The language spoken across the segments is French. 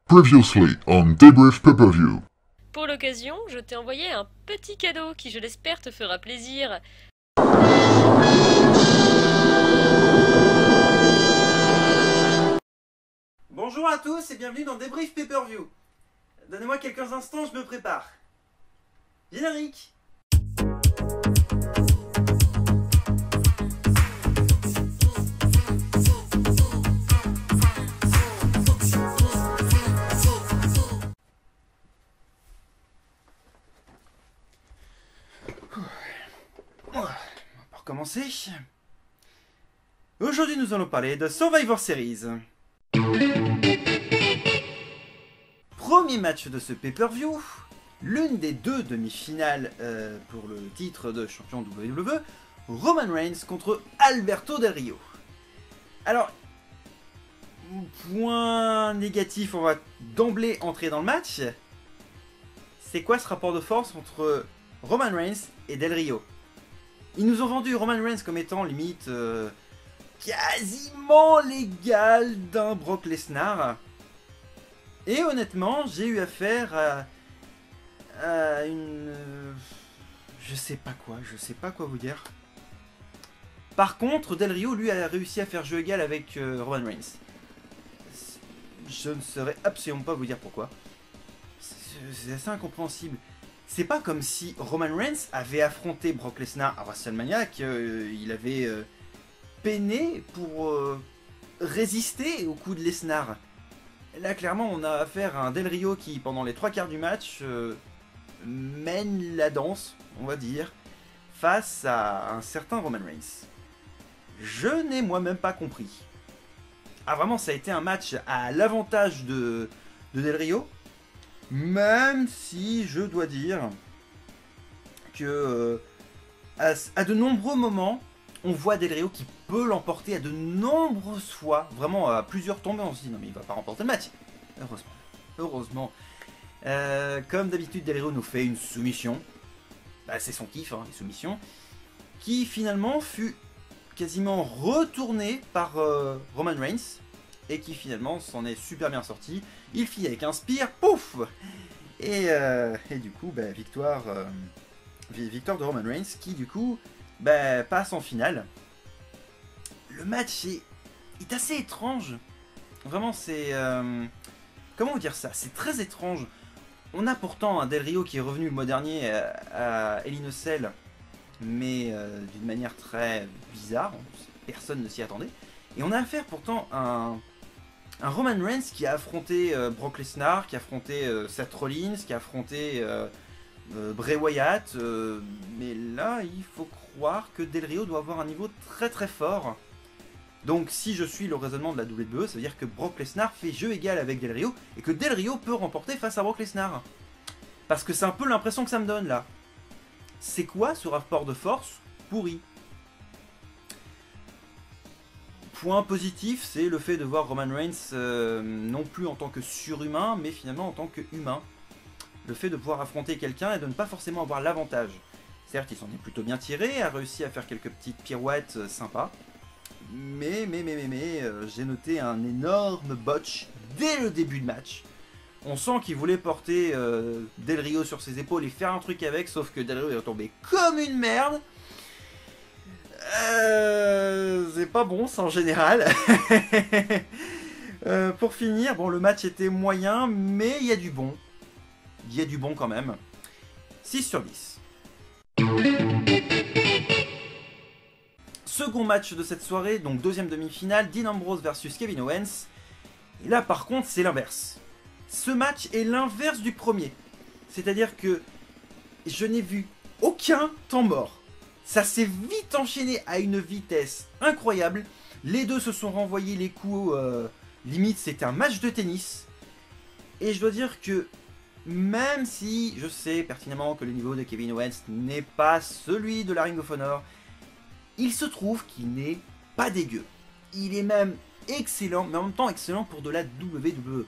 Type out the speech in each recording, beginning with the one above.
Previously on Debrief Pay-Per-View. Pour l'occasion, je t'ai envoyé un petit cadeau qui, je l'espère, te fera plaisir. Bonjour à tous et bienvenue dans Debrief Pay-Per-View. Donnez-moi quelques instants, je me prépare. Générique. On va recommencer. Aujourd'hui, nous allons parler de Survivor Series. Premier match de ce pay-per-view, l'une des deux demi-finales pour le titre de champion WWE, Roman Reigns contre Alberto Del Rio. Alors, point négatif, on va d'emblée entrer dans le match. C'est quoi ce rapport de force entre Roman Reigns et Del Rio? Ils nous ont vendu Roman Reigns comme étant limite quasiment l'égal d'un Brock Lesnar. Et honnêtement, j'ai eu affaire à une... je sais pas quoi vous dire. Par contre, Del Rio, lui, a réussi à faire jeu égal avec Roman Reigns. Je ne saurais absolument pas vous dire pourquoi. C'est assez incompréhensible. C'est pas comme si Roman Reigns avait affronté Brock Lesnar à WrestleMania, qu'il avait peiné pour résister au coup de Lesnar. Là, clairement, on a affaire à un Del Rio qui, pendant les 3/4 du match, mène la danse, on va dire, face à un certain Roman Reigns. Je n'ai moi-même pas compris. Ah, vraiment, ça a été un match à l'avantage de Del Rio, même si je dois dire que à de nombreux moments, on voit Del Rio qui peut l'emporter à de nombreuses fois, vraiment à plusieurs tombées. On se dit non mais il va pas remporter le match. Heureusement. Comme d'habitude, Del Rio nous fait une soumission. Bah, c'est son kiff, hein, les soumissions, qui finalement fut quasiment retournée par Roman Reigns et qui finalement s'en est super bien sorti. Il finit avec un spear, pouf, et du coup, bah, victoire de Roman Reigns qui du coup passe en finale. Le match est assez étrange. Vraiment, c'est... comment vous dire ça? C'est très étrange. On a pourtant un Del Rio qui est revenu le mois dernier à Hell in a Cell, mais d'une manière très bizarre. Personne ne s'y attendait. Et on a affaire pourtant à un Roman Reigns qui a affronté Brock Lesnar, qui a affronté Seth Rollins, qui a affronté... Bray Wyatt, mais là il faut croire que Del Rio doit avoir un niveau très très fort. Donc si je suis le raisonnement de la WWE, ça veut dire que Brock Lesnar fait jeu égal avec Del Rio et que Del Rio peut remporter face à Brock Lesnar. Parce que c'est un peu l'impression que ça me donne là. C'est quoi ce rapport de force pourri? Point positif, c'est le fait de voir Roman Reigns non plus en tant que surhumain, mais finalement en tant que humain. Le fait de pouvoir affronter quelqu'un et de ne pas forcément avoir l'avantage. Certes, il s'en est plutôt bien tiré, a réussi à faire quelques petites pirouettes sympas. Mais j'ai noté un énorme botch dès le début de match. On sent qu'il voulait porter Del Rio sur ses épaules et faire un truc avec, sauf que Del Rio est retombé comme une merde. C'est pas bon, ça en général. Pour finir, bon, le match était moyen, mais il y a du bon. Il y a du bon quand même. 6 sur 10. Second match de cette soirée, donc deuxième demi-finale, Dean Ambrose versus Kevin Owens. Et là par contre c'est l'inverse. Ce match est l'inverse du premier. C'est-à-dire que je n'ai vu aucun temps mort. Ça s'est vite enchaîné à une vitesse incroyable. Les deux se sont renvoyés les coups, limite c'était un match de tennis. Et je dois dire que même si je sais pertinemment que le niveau de Kevin Owens n'est pas celui de la Ring of Honor, il se trouve qu'il n'est pas dégueu. Il est même excellent, mais en même temps excellent pour de la WWE.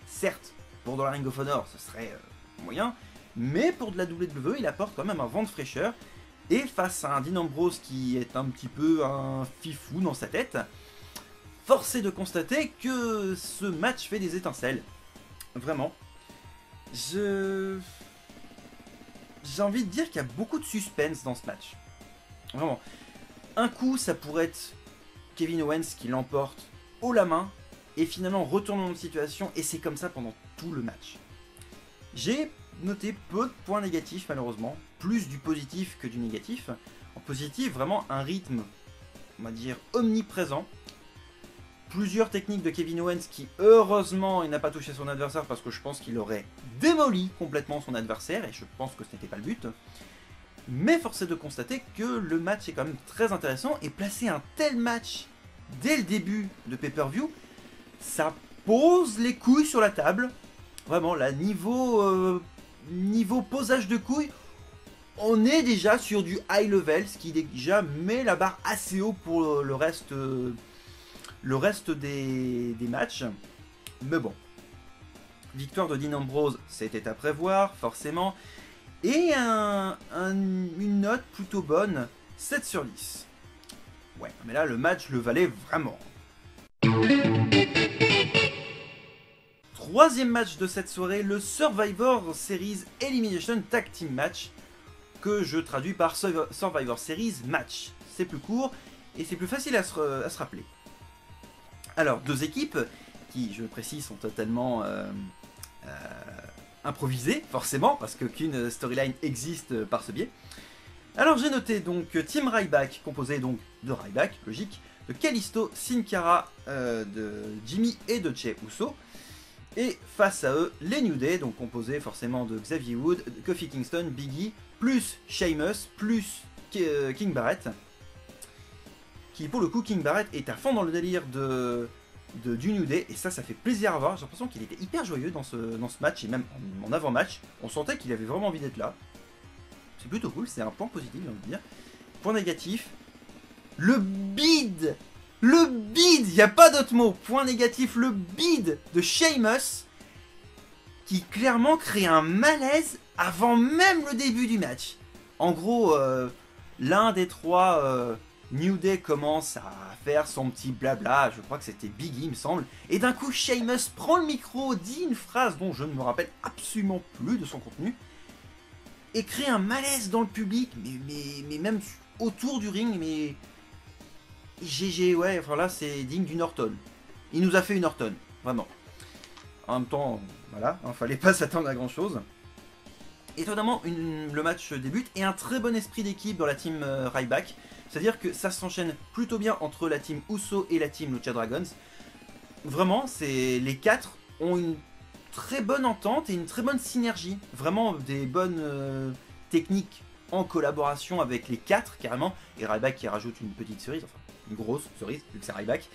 Certes, pour de la Ring of Honor, ce serait moyen, mais pour de la WWE, il apporte quand même un vent de fraîcheur. Et face à un Dean Ambrose qui est un petit peu un fifou dans sa tête, force est de constater que ce match fait des étincelles. Vraiment. J'ai envie de dire qu'il y a beaucoup de suspense dans ce match. Vraiment. Un coup, ça pourrait être Kevin Owens qui l'emporte haut la main, et finalement retournement de situation, et c'est comme ça pendant tout le match. J'ai noté peu de points négatifs malheureusement, plus du positif que du négatif. En positif, vraiment un rythme, on va dire, omniprésent. Plusieurs techniques de Kevin Owens qui, heureusement, il n'a pas touché son adversaire parce que je pense qu'il aurait démoli complètement son adversaire, et je pense que ce n'était pas le but. Mais force est de constater que le match est quand même très intéressant, et placer un tel match dès le début de pay-per-view, ça pose les couilles sur la table. Vraiment, là, niveau posage de couilles, on est déjà sur du high level, ce qui déjà met la barre assez haut pour le reste des matchs. Mais bon, victoire de Dean Ambrose, c'était à prévoir, forcément. Et une note plutôt bonne, 7 sur 10. Ouais, mais là, le match le valait vraiment. Troisième match de cette soirée, le Survivor Series Elimination Tag Team Match, que je traduis par Survivor Series Match. C'est plus court et c'est plus facile à se rappeler. Alors, deux équipes qui, je le précise, sont totalement improvisées, forcément, parce qu'aucune storyline existe par ce biais. Alors, j'ai noté donc Team Ryback, composé donc de Ryback, logique, de Kalisto, Sin Cara, de Jimmy et de Jey Uso. Et face à eux, les New Day, donc composés forcément de Xavier Wood, Kofi Kingston, Big E, plus Sheamus, plus King Barrett. Qui pour le coup, King Barrett est à fond dans le délire du New Day, et ça fait plaisir à voir. J'ai l'impression qu'il était hyper joyeux dans ce match, et même en avant-match, on sentait qu'il avait vraiment envie d'être là. C'est plutôt cool, c'est un point positif, j'ai envie de dire. Point négatif, le bid, il n'y a pas d'autre mot. Point négatif, le bid de Sheamus, qui clairement crée un malaise avant même le début du match. En gros, l'un des trois New Day commence à faire son petit blabla, je crois que c'était Big E, il me semble, et d'un coup Sheamus prend le micro, dit une phrase dont je ne me rappelle absolument plus de son contenu, et crée un malaise dans le public, mais même autour du ring, mais GG, ouais, enfin là c'est digne d'une Orton. Il nous a fait une Orton, vraiment. En même temps, voilà, il fallait pas s'attendre à grand chose. Étonnamment, le match débute et un très bon esprit d'équipe dans la team Ryback. C'est-à-dire que ça s'enchaîne plutôt bien entre la team Uso et la team Lucha Dragons. Vraiment, les quatre ont une très bonne entente et une très bonne synergie. Vraiment des bonnes techniques en collaboration avec les quatre, carrément. Et Ryback qui rajoute une petite cerise, enfin une grosse cerise, vu que c'est Ryback.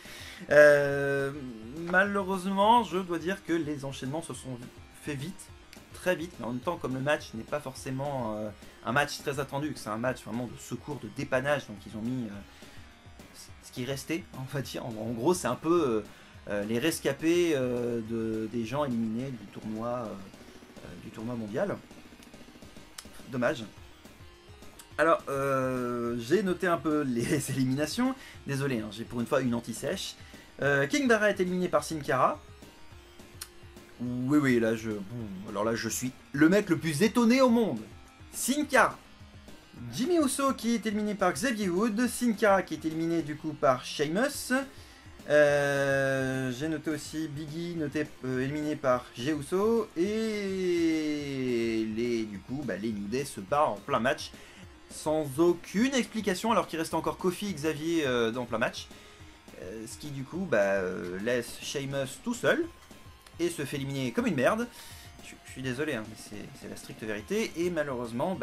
Malheureusement, je dois dire que les enchaînements se sont faits vite. Très vite, mais en même temps, comme le match n'est pas forcément un match très attendu, que c'est un match vraiment de secours, de dépannage, donc ils ont mis ce qui restait, on va dire. En gros, c'est un peu les rescapés des gens éliminés du tournoi mondial. Dommage. Alors, j'ai noté un peu les éliminations. Désolé, hein, j'ai pour une fois une anti-sèche. King Barrett éliminé par Sin Cara. Oui, là je suis le mec le plus étonné au monde. Sin Cara. Jimmy Uso qui est éliminé par Xavier Wood. Sin Cara qui est éliminé du coup par Sheamus. J'ai noté aussi Big E éliminé par Jey Uso. Et les New Day se barrent en plein match. Sans aucune explication alors qu'il reste encore Kofi et Xavier dans plein match. Ce qui du coup laisse Sheamus tout seul. Et se fait éliminer comme une merde. Je suis désolé, hein, mais c'est la stricte vérité. Et malheureusement,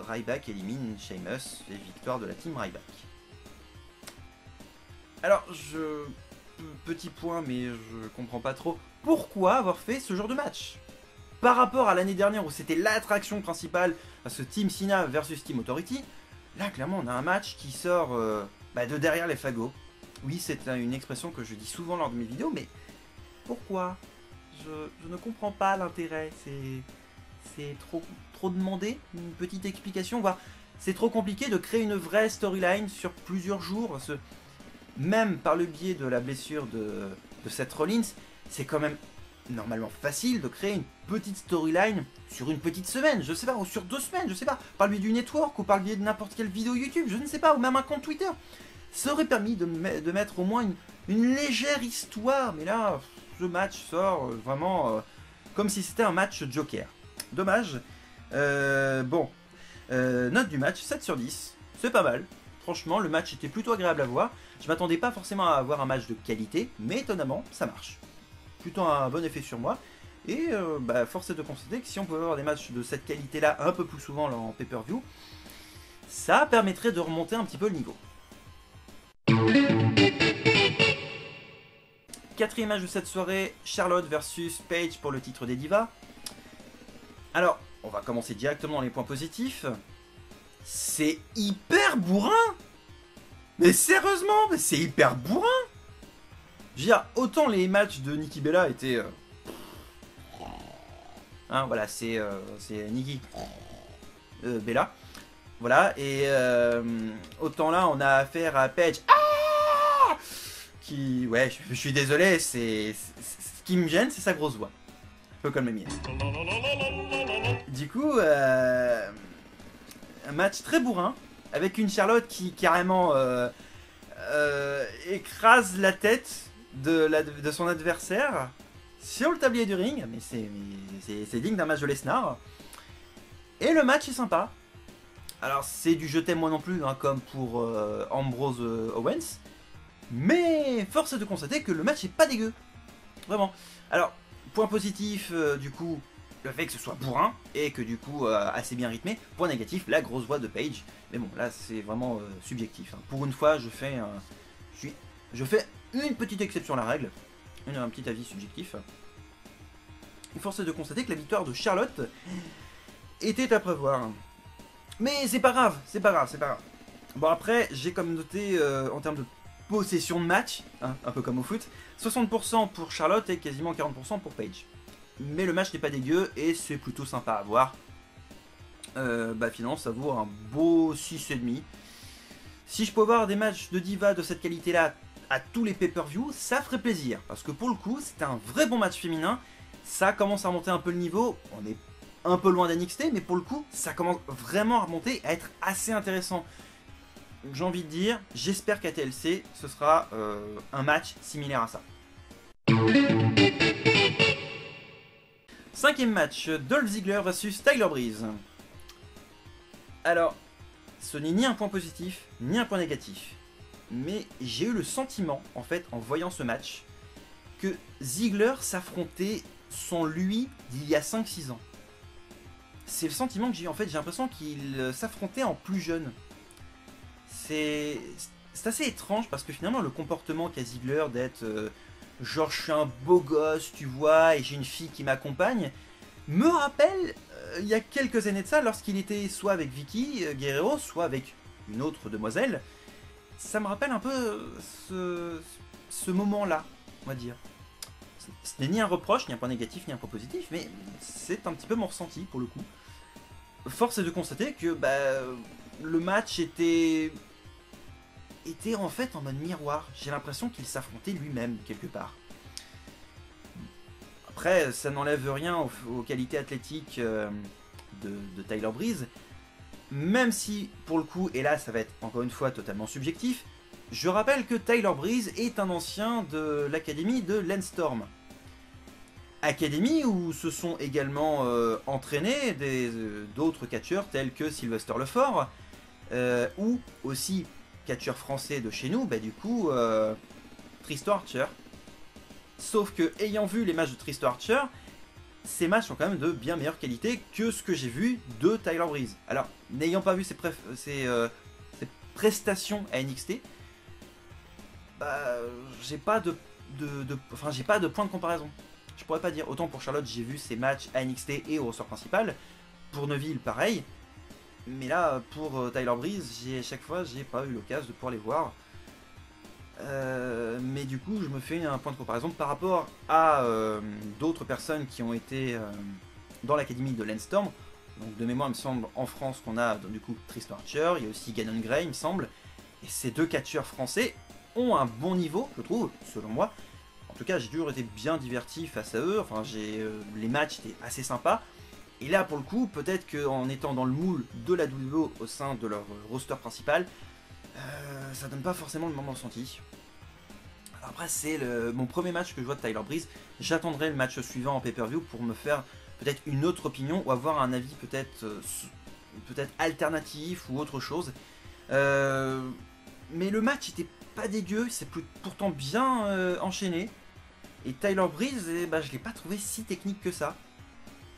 Ryback élimine Sheamus et victoire de la team Ryback. Alors, petit point, mais je comprends pas trop. Pourquoi avoir fait ce genre de match? Par rapport à l'année dernière où c'était l'attraction principale, à ce Team Cena versus Team Authority, là clairement on a un match qui sort de derrière les fagots. Oui, c'est une expression que je dis souvent lors de mes vidéos, mais pourquoi? Je ne comprends pas l'intérêt. C'est trop demandé, une petite explication, voire c'est trop compliqué de créer une vraie storyline sur plusieurs jours. Parce que même par le biais de la blessure de Seth Rollins, c'est quand même normalement facile de créer une petite storyline sur une petite semaine, je sais pas, ou sur 2 semaines, je sais pas, par le biais du network ou par le biais de n'importe quelle vidéo YouTube, je ne sais pas, ou même un compte Twitter. Ça aurait permis de mettre au moins une légère histoire, mais là, ce match sort vraiment comme si c'était un match Joker. Dommage. Bon, note du match, 7 sur 10, c'est pas mal. Franchement, le match était plutôt agréable à voir. Je m'attendais pas forcément à avoir un match de qualité, mais étonnamment, ça marche. Plutôt un bon effet sur moi. Et force est de constater que si on pouvait avoir des matchs de cette qualité-là un peu plus souvent en pay-per-view, ça permettrait de remonter un petit peu le niveau. Quatrième match de cette soirée, Charlotte versus Paige pour le titre des divas. Alors, on va commencer directement dans les points positifs. C'est hyper bourrin! Mais sérieusement, c'est hyper bourrin! Je veux dire, autant les matchs de Nikki Bella étaient... Hein, voilà, c'est Nikki Bella. Voilà, et autant là, on a affaire à Paige. Ah qui, ouais, je suis désolé, ce qui me gêne, c'est sa grosse voix. Un peu comme la mienne. Du coup, un match très bourrin, avec une Charlotte qui carrément écrase la tête de son adversaire sur le tablier du ring, mais c'est digne d'un match de Lesnar. Et le match est sympa. Alors c'est du je t'aime moi non plus, hein, comme pour Ambrose Owens, mais force est de constater que le match est pas dégueu, vraiment. Alors point positif, du coup, le fait que ce soit bourrin et que du coup assez bien rythmé. Point négatif, la grosse voix de Paige. Mais bon, là c'est vraiment subjectif, hein. Pour une fois, je fais une petite exception à la règle, un petit avis subjectif. Il force est de constater que la victoire de Charlotte était à prévoir. Mais c'est pas grave, c'est pas grave, c'est pas grave. Bon après, j'ai comme noté en termes de possession de match, hein, un peu comme au foot, 60% pour Charlotte et quasiment 40% pour Paige. Mais le match n'est pas dégueu et c'est plutôt sympa à voir. Finalement, ça vaut un beau 6,5. Si je peux avoir des matchs de diva de cette qualité-là à tous les pay-per-view, ça ferait plaisir. Parce que pour le coup, c'était un vrai bon match féminin. Ça commence à remonter un peu le niveau. On est un peu loin d'NXT, mais pour le coup, ça commence vraiment à remonter, à être assez intéressant. J'ai envie de dire, j'espère qu'à TLC, ce sera un match similaire à ça. Cinquième match, Dolph Ziggler versus Tyler Breeze. Alors, ce n'est ni un point positif, ni un point négatif. Mais j'ai eu le sentiment, en fait, en voyant ce match, que Ziggler s'affrontait son lui d'il y a 5-6 ans. C'est le sentiment que j'ai eu, en fait, j'ai l'impression qu'il s'affrontait en plus jeune. C'est assez étrange parce que finalement le comportement qu'a Ziggler d'être genre je suis un beau gosse, tu vois, et j'ai une fille qui m'accompagne, me rappelle il y a quelques années de ça, lorsqu'il était soit avec Vicky Guerrero, soit avec une autre demoiselle. Ça me rappelle un peu ce moment-là, on va dire. Ce n'est ni un reproche, ni un point négatif, ni un point positif, mais c'est un petit peu mon ressenti pour le coup. Force est de constater que le match était en fait en mode miroir. J'ai l'impression qu'il s'affrontait lui-même quelque part. Après, ça n'enlève rien aux qualités athlétiques de Tyler Breeze. Même si, pour le coup, et là ça va être encore une fois totalement subjectif, je rappelle que Tyler Breeze est un ancien de l'académie de Lance Storm. Académie où se sont également entraînés d'autres catcheurs tels que Sylvester Lefort, ou aussi catcheur français de chez nous, du coup, Tristan Archer. Sauf que, ayant vu les matchs de Tristan Archer, ces matchs sont quand même de bien meilleure qualité que ce que j'ai vu de Tyler Breeze. Alors, n'ayant pas vu ses prestations à NXT, j'ai pas de point de comparaison. Je pourrais pas dire. Autant pour Charlotte, j'ai vu ses matchs à NXT et au roster principal. Pour Neville, pareil. Mais là, pour Tyler Breeze, à chaque fois, j'ai pas eu l'occasion de pouvoir les voir. Mais du coup, je me fais un point de comparaison par rapport à d'autres personnes qui ont été dans l'académie de Lance Storm. Donc de mémoire, il me semble, en France, qu'on a du coup Tristan Archer, il y a aussi Gannon Gray, il me semble. Et ces deux catcheurs français ont un bon niveau, je trouve, selon moi. tout cas, j'ai toujours été bien diverti face à eux. Enfin, les matchs étaient assez sympas. Et là, pour le coup, peut-être qu'en étant dans le moule de la WWE au sein de leur roster principal, ça donne pas forcément le même ressenti. Après, c'est mon premier match que je vois de Tyler Breeze. J'attendrai le match suivant en pay-per-view pour me faire peut-être une autre opinion ou avoir un avis peut-être alternatif ou autre chose. Mais le match était pas dégueu, c'est pourtant bien enchaîné. Et Tyler Breeze, je l'ai pas trouvé si technique que ça.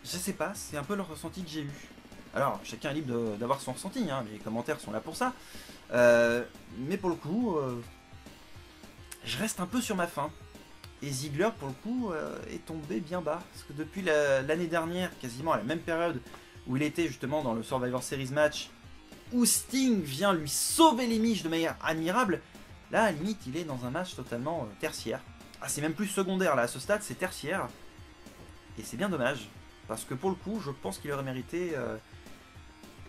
Je sais pas, c'est un peu le ressenti que j'ai eu. Alors, chacun est libre d'avoir son ressenti, hein, les commentaires sont là pour ça. Mais pour le coup, je reste un peu sur ma faim. Et Ziggler, pour le coup, est tombé bien bas. Parce que depuis l'année dernière, quasiment à la même période où il était justement dans le Survivor Series match, où Sting vient lui sauver les miches de manière admirable, là, à la limite, il est dans un match totalement tertiaire. Ah, c'est même plus secondaire, là, à ce stade, c'est tertiaire. Et c'est bien dommage. Parce que pour le coup, je pense qu'il aurait mérité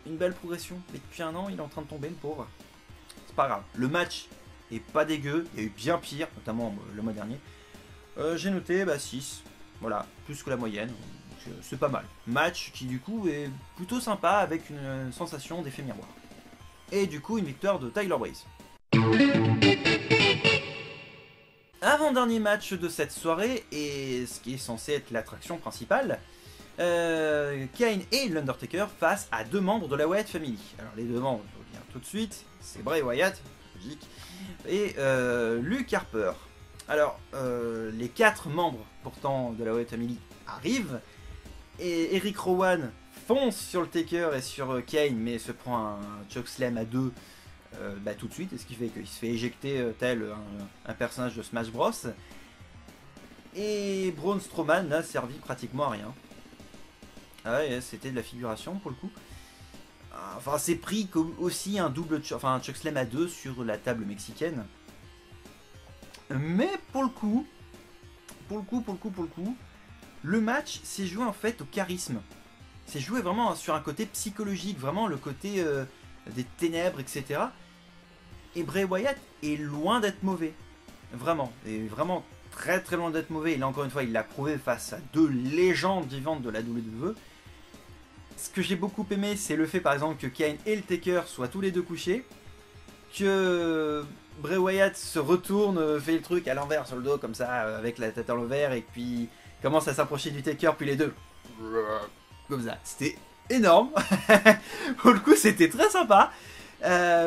une belle progression. Mais depuis un an, il est en train de tomber, le pauvre. C'est pas grave. Le match est pas dégueu. Il y a eu bien pire, notamment le mois dernier. J'ai noté 6. Voilà, plus que la moyenne. C'est pas mal. Match qui, du coup, est plutôt sympa avec une sensation d'effet miroir. Et du coup, une victoire de Tyler Breeze. Avant-dernier match de cette soirée, et ce qui est censé être l'attraction principale, Kane et l'Undertaker face à 2 membres de la Wyatt Family. Alors les 2 membres, je vous le dire tout de suite, c'est Bray Wyatt, logique, et Luke Harper. Alors, les 4 membres pourtant de la Wyatt Family arrivent, et Eric Rowan fonce sur le Taker et sur Kane, mais se prend un chokeslam à 2 tout de suite, et ce qui fait qu'il se fait éjecter tel un personnage de Smash Bros. Et Braun Strowman n'a servi pratiquement à rien. Ah ouais, c'était de la figuration pour le coup. Enfin, c'est pris comme aussi un un chokeslam à 2 sur la table mexicaine. Mais pour le coup, le match s'est joué en fait au charisme. C'est joué vraiment sur un côté psychologique, vraiment le côté des ténèbres, etc. Et Bray Wyatt est loin d'être mauvais. Vraiment. Et vraiment très très loin d'être mauvais. Et là encore une fois, il l'a prouvé face à 2 légendes vivantes de la WWE. Ce que j'ai beaucoup aimé, c'est le fait par exemple que Kane et le Taker soient tous les 2 couchés. Que Bray Wyatt se retourne, fait le truc à l'envers sur le dos comme ça, avec la tête à l'envers. Et puis commence à s'approcher du Taker, puis les 2. Comme ça. C'était énorme. Pour le coup, c'était très sympa.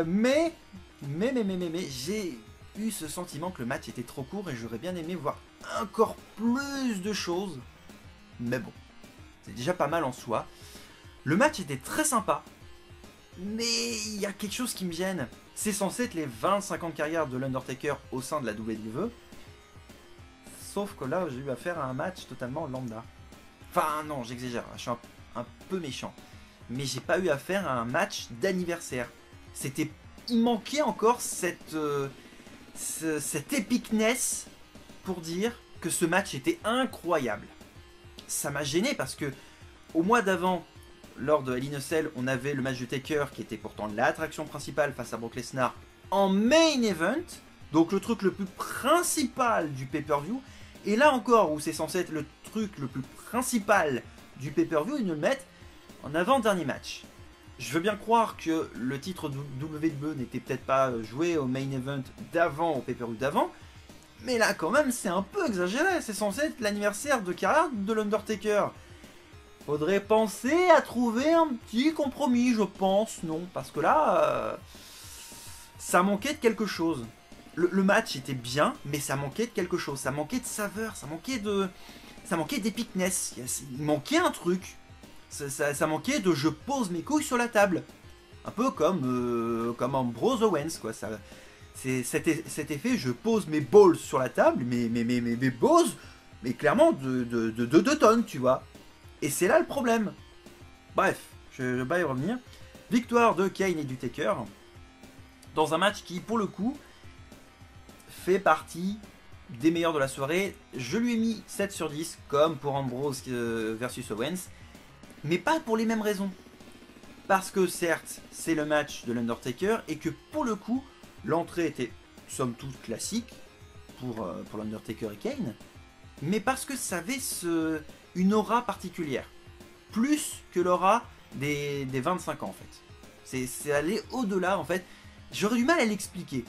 Mais j'ai eu ce sentiment que le match était trop court et j'aurais bien aimé voir encore plus de choses. Mais bon, c'est déjà pas mal en soi. Le match était très sympa, mais il y a quelque chose qui me gêne. C'est censé être les 25 ans de carrière de l'Undertaker au sein de la WWE. Sauf que là, j'ai eu affaire à un match totalement lambda. Enfin non, j'exagère, je suis un peu méchant. Mais j'ai pas eu affaire à un match d'anniversaire. Il manquait encore cette epicness pour dire que ce match était incroyable. Ça m'a gêné parce que au mois d'avant, lors de Hell in a Cell, on avait le match de Taker qui était pourtant l'attraction principale face à Brock Lesnar en main event, donc le truc le plus principal du pay-per-view. Et là encore, où c'est censé être le truc le plus principal du pay-per-view, ils nous le mettent en avant-dernier match. Je veux bien croire que le titre WWE n'était peut-être pas joué au main event d'avant, au pay-per-view d'avant, mais là quand même c'est un peu exagéré, c'est censé être l'anniversaire de carrière de l'Undertaker. Faudrait penser à trouver un petit compromis, je pense, non, parce que là, ça manquait de quelque chose. Le match était bien, mais ça manquait de quelque chose, ça manquait de saveur, ça manquait d'épicness, il manquait un truc. Ça manquait de je pose mes couilles sur la table. Un peu comme Ambrose Owens, quoi. C'est cet effet, je pose mes balls sur la table, mes balls, mais clairement de 2 tonnes, tu vois. Et c'est là le problème. Bref, je vais pas y revenir. Victoire de Kane et du Taker. Dans un match qui, pour le coup, fait partie des meilleurs de la soirée. Je lui ai mis 7 sur 10, comme pour Ambrose versus Owens. Mais pas pour les mêmes raisons. Parce que certes, c'est le match de l'Undertaker et que pour le coup, l'entrée était somme toute classique. pour l'Undertaker et Kane, mais parce que ça avait une aura particulière. Plus que l'aura des 25 ans en fait. C'est aller au-delà en fait. J'aurais du mal à l'expliquer.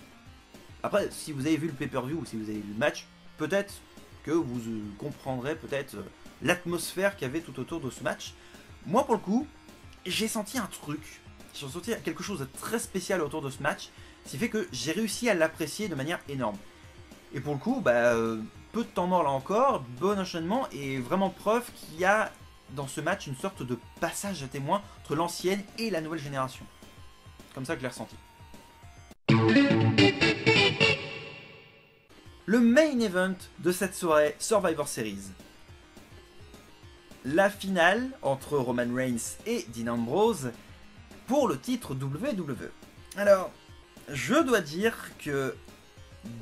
Après, si vous avez vu le pay-per-view ou si vous avez vu le match, peut-être que vous comprendrez peut-être l'atmosphère qu'il y avait tout autour de ce match. Moi pour le coup, j'ai senti un truc. J'ai ressenti quelque chose de très spécial autour de ce match, ce qui fait que j'ai réussi à l'apprécier de manière énorme. Et pour le coup, peu de temps mort là encore, bon enchaînement, et vraiment preuve qu'il y a dans ce match une sorte de passage à témoin entre l'ancienne et la nouvelle génération. Comme ça que je l'ai ressenti. Le main event de cette soirée Survivor Series. La finale entre Roman Reigns et Dean Ambrose pour le titre WWE. Alors, je dois dire que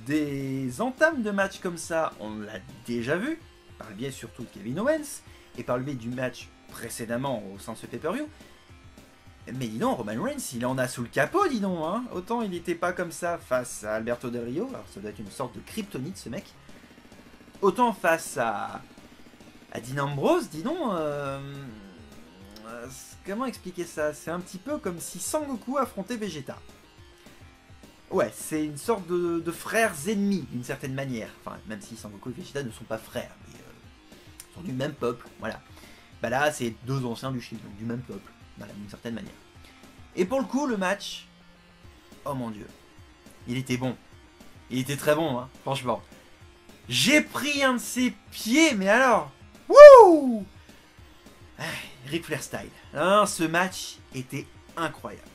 des entames de match comme ça, on l'a déjà vu, par le biais surtout de Kevin Owens, et par le biais du match précédemment au sein de ce pay-per-view. Mais dis donc, Roman Reigns, il en a sous le capot, dis donc, hein. Autant il n'était pas comme ça face à Alberto Del Rio, alors ça doit être une sorte de kryptonite ce mec. Autant face à Dean Ambrose, dis donc, comment expliquer ça? C'est un petit peu comme si Sangoku affrontait Vegeta. Ouais, c'est une sorte de frères ennemis, d'une certaine manière. Enfin, même si Sangoku et Vegeta ne sont pas frères, mais ils sont du même peuple, voilà. Bah là, c'est deux anciens du Shield, donc du même peuple, voilà, d'une certaine manière. Et pour le coup, le match, oh mon dieu, il était bon. Il était très bon, hein, franchement. J'ai pris un de ses pieds, mais alors, wouh! Ric Flair style. Non, ce match était incroyable.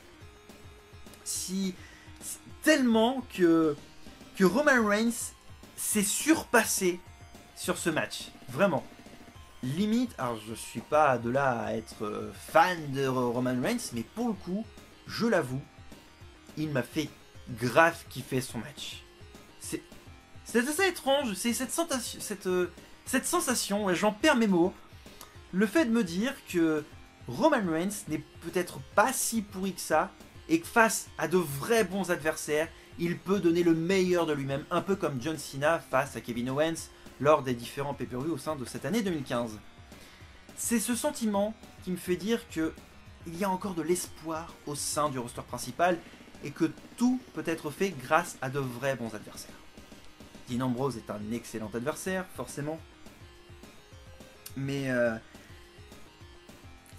Tellement que Roman Reigns s'est surpassé sur ce match. Vraiment. Limite, alors je suis pas de là à être fan de Roman Reigns, mais pour le coup, je l'avoue, il m'a fait grave kiffer son match. C'est assez étrange, c'est cette sensation, ouais, j'en perds mes mots. Le fait de me dire que Roman Reigns n'est peut-être pas si pourri que ça, et que face à de vrais bons adversaires, il peut donner le meilleur de lui-même, un peu comme John Cena face à Kevin Owens lors des différents pay-per-views au sein de cette année 2015. C'est ce sentiment qui me fait dire que il y a encore de l'espoir au sein du roster principal et que tout peut être fait grâce à de vrais bons adversaires. Dean Ambrose est un excellent adversaire, forcément, mais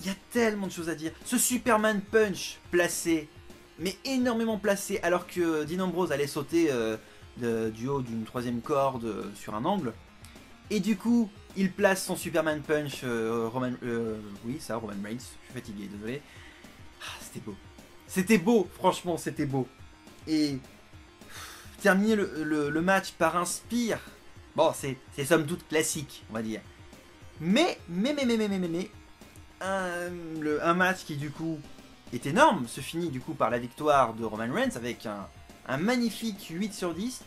il y a tellement de choses à dire. Ce Superman Punch placé, mais énormément placé, alors que Dean Ambrose allait sauter du haut d'une troisième corde sur un angle. Et du coup, il place son Superman Punch, Roman Reigns, je suis fatigué, désolé. Ah, c'était beau. C'était beau, franchement, c'était beau. Et terminer le match par un spear, bon, c'est somme toute classique, on va dire. Mais un match qui du coup est énorme, se finit du coup par la victoire de Roman Reigns avec un magnifique 8 sur 10.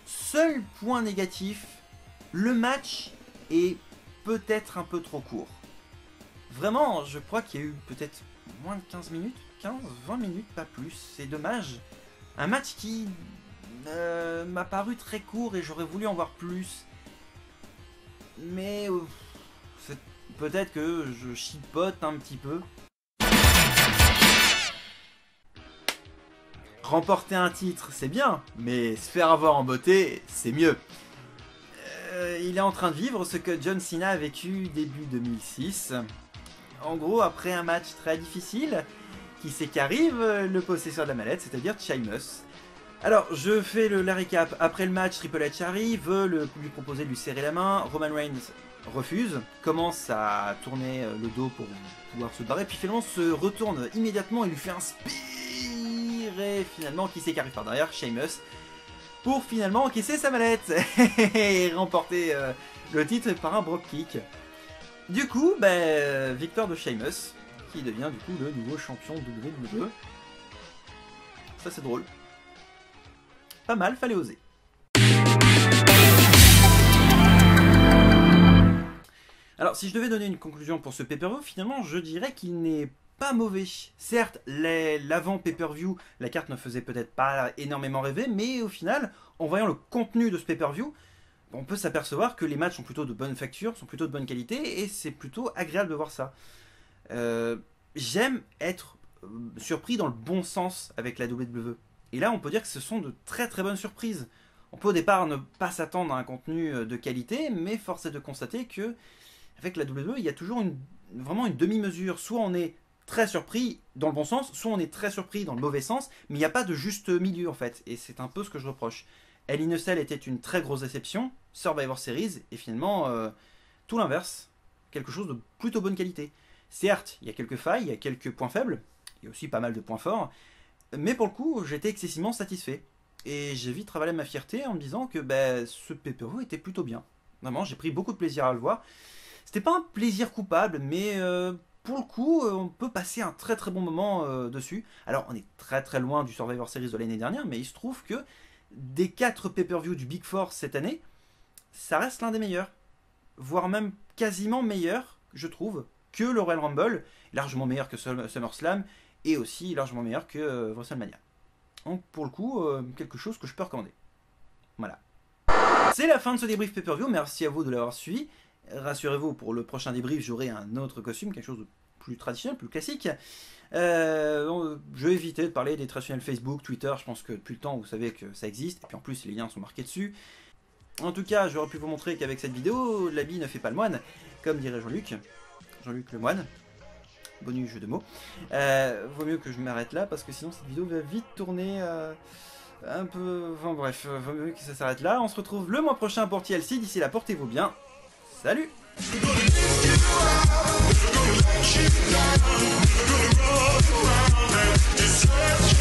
Seul point négatif, le match est peut-être un peu trop court. Vraiment, je crois qu'il y a eu peut-être moins de 15 minutes, 15-20 minutes, pas plus, c'est dommage. Un match qui m'a paru très court et j'aurais voulu en voir plus. Mais peut-être que je chipote un petit peu. Remporter un titre, c'est bien, mais se faire avoir en beauté, c'est mieux. Il est en train de vivre ce que John Cena a vécu début 2006. En gros, après un match très difficile, qui c'est qu'arrive le possesseur de la mallette, c'est-à-dire Sheamus. Alors, je fais la récap. Après le match, Triple H arrive, veut lui proposer de lui serrer la main. Roman Reigns refuse, commence à tourner le dos pour pouvoir se barrer, puis finalement se retourne immédiatement et lui fait un spear. Et finalement, qui c'est qui arrive par derrière? Sheamus. Pour finalement encaisser sa mallette et remporter le titre par un Brock Kick. Du coup, victoire de Sheamus, qui devient du coup le nouveau champion WWE. Ça c'est drôle. Pas mal, fallait oser. Alors, si je devais donner une conclusion pour ce pay-per-view, finalement, je dirais qu'il n'est pas mauvais. Certes, l'avant pay-per-view, la carte ne faisait peut-être pas énormément rêver, mais au final, en voyant le contenu de ce pay-per-view, on peut s'apercevoir que les matchs sont plutôt de bonne facture, sont plutôt de bonne qualité, et c'est plutôt agréable de voir ça. J'aime être surpris dans le bon sens avec la WWE. Et là, on peut dire que ce sont de très très bonnes surprises. On peut au départ ne pas s'attendre à un contenu de qualité, mais force est de constater que avec la WWE, il y a toujours vraiment une demi-mesure. Soit on est très surpris dans le bon sens, soit on est très surpris dans le mauvais sens, mais il n'y a pas de juste milieu en fait. Et c'est un peu ce que je reproche. Hell in a Cell était une très grosse déception, Survivor Series est finalement tout l'inverse, quelque chose de plutôt bonne qualité. Certes, il y a quelques failles, il y a quelques points faibles, il y a aussi pas mal de points forts, mais pour le coup, j'étais excessivement satisfait. Et j'ai vite travaillé ma fierté en me disant que ce pay-per-view était plutôt bien. Vraiment, j'ai pris beaucoup de plaisir à le voir. C'était pas un plaisir coupable, mais pour le coup, on peut passer un très très bon moment dessus. Alors, on est très très loin du Survivor Series de l'année dernière, mais il se trouve que des 4 pay-per-view du Big Four cette année, ça reste l'un des meilleurs. Voire même quasiment meilleur, je trouve, que le Royal Rumble, largement meilleur que SummerSlam, et aussi largement meilleur que WrestleMania. Donc pour le coup, quelque chose que je peux recommander. Voilà. C'est la fin de ce débrief pay-per-view, merci à vous de l'avoir suivi. Rassurez-vous, pour le prochain débrief, j'aurai un autre costume, quelque chose de plus traditionnel, plus classique. Je vais éviter de parler des traditionnels Facebook, Twitter, je pense que depuis le temps vous savez que ça existe, et puis en plus les liens sont marqués dessus. En tout cas, j'aurais pu vous montrer qu'avec cette vidéo, l'habit ne fait pas le moine, comme dirait Jean-Luc le moine. Bonus jeu de mots. Vaut mieux que je m'arrête là, parce que sinon cette vidéo va vite tourner un peu... Enfin bref, vaut mieux que ça s'arrête là. On se retrouve le mois prochain pour TLC, d'ici là portez-vous bien. Salut! This